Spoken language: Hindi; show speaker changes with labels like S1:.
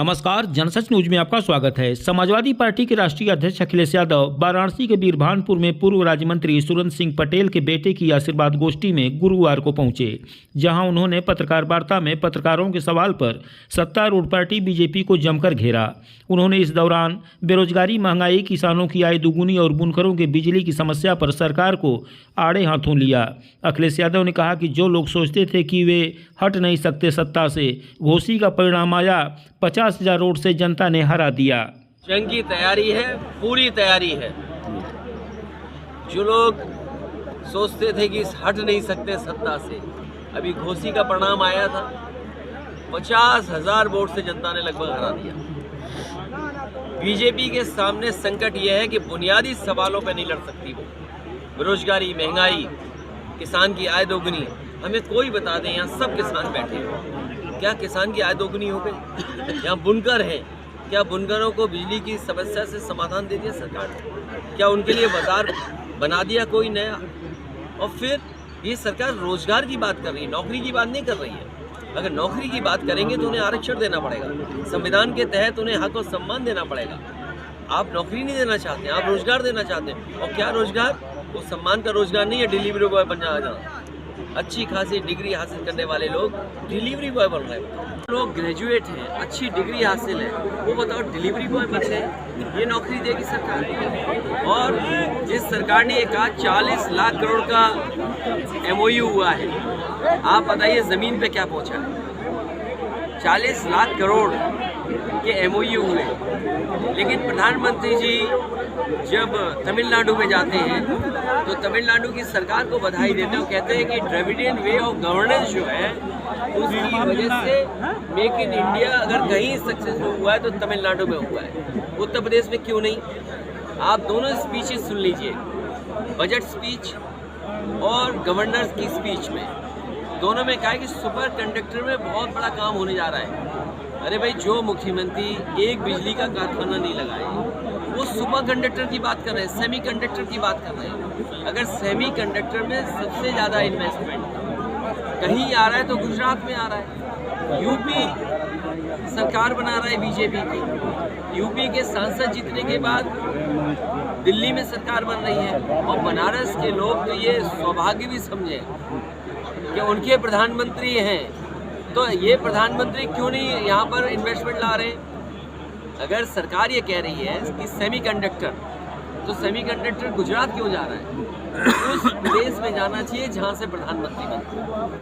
S1: नमस्कार, जनसच न्यूज में आपका स्वागत है। समाजवादी पार्टी के राष्ट्रीय अध्यक्ष अखिलेश यादव वाराणसी के बीरभानपुर में पूर्व राज्य मंत्री सुरेंद्र सिंह पटेल के बेटे की आशीर्वाद गोष्ठी में गुरुवार को पहुंचे, जहां उन्होंने पत्रकार वार्ता में पत्रकारों के सवाल पर सत्तारूढ़ पार्टी बीजेपी को जमकर घेरा। उन्होंने इस दौरान बेरोजगारी, महंगाई, किसानों की आय दोगुनी और बुनकरों के बिजली की समस्या पर सरकार को आड़े हाथों लिया। अखिलेश यादव ने कहा कि जो लोग सोचते थे कि वे हट नहीं सकते सत्ता से, घोषी का परिणाम आया। 50,000 वोट से जनता ने हरा दिया।
S2: जंग की तैयारी है, पूरी तैयारी है। जो लोग सोचते थे कि हट नहीं सकते सत्ता से, अभी घोषी का परिणाम आया था। 50,000 वोट से जनता ने लगभग हरा दिया। बीजेपी के सामने संकट यह है कि बुनियादी सवालों पर नहीं लड़ सकती वो। बेरोजगारी, महंगाई, किसान की आय दोगुनी। हमें कोई बता दें, यहाँ सब किसान बैठे हैं, क्या किसान की आय दोगुनी हो गई? यहाँ बुनकर हैं, क्या बुनकरों को बिजली की समस्या से समाधान दे दिया सरकार ने? क्या उनके लिए बाजार बना दिया कोई नया? और फिर ये सरकार रोजगार की बात कर रही है, नौकरी की बात नहीं कर रही है। अगर नौकरी की बात करेंगे तो उन्हें आरक्षण देना पड़ेगा, संविधान के तहत उन्हें हक और सम्मान देना पड़ेगा। आप नौकरी नहीं देना चाहते हैं, आप रोजगार देना चाहते हैं। और क्या रोजगार? वो सम्मान का रोजगार नहीं है, डिलीवरी बॉय बन जाना। अच्छी खासी डिग्री हासिल करने वाले लोग डिलीवरी बॉय बन रहे हैं। लोग ग्रेजुएट हैं, अच्छी डिग्री हासिल है, वो बताओ डिलीवरी बॉय बन रहे हैं। ये नौकरी देगी सरकार? और जिस सरकार ने ये कहा 40 लाख करोड़ का MOU हुआ है, आप बताइए ज़मीन पे क्या पहुंचा है? 40 लाख करोड़ के MOU हुए, लेकिन प्रधानमंत्री जी जब तमिलनाडु में जाते हैं तो तमिलनाडु की सरकार को बधाई देते हैं। कहते हैं कि द्रविडियन वे ऑफ गवर्नेंस जो है उसकी वजह से मेक इन इंडिया अगर कहीं सक्सेसफुल हुआ है तो तमिलनाडु में हुआ है, उत्तर प्रदेश में क्यों नहीं? आप दोनों स्पीचेस सुन लीजिए, बजट स्पीच और गवर्नर्स की स्पीच में, दोनों में कहा है कि सुपर कंडक्टर में बहुत बड़ा काम होने जा रहा है। अरे भाई, जो मुख्यमंत्री एक बिजली का कारखाना नहीं लगाए वो सुपर कंडक्टर की बात कर रहे हैं, सेमी कंडक्टर की बात कर रहे हैं। अगर सेमी कंडक्टर में सबसे ज़्यादा इन्वेस्टमेंट कहीं आ रहा है तो गुजरात में आ रहा है। यूपी सरकार बना रहा है बीजेपी की, यूपी के सांसद जीतने के बाद दिल्ली में सरकार बन रही है। और बनारस के लोग तो ये सौभाग्य भी समझे कि उनके प्रधानमंत्री हैं, तो ये प्रधानमंत्री क्यों नहीं यहाँ पर इन्वेस्टमेंट ला रहे हैं? अगर सरकार ये कह रही है कि सेमीकंडक्टर, तो सेमीकंडक्टर गुजरात क्यों जा रहा है? उस देश में जाना चाहिए जहाँ से प्रधानमंत्री बनते हैं।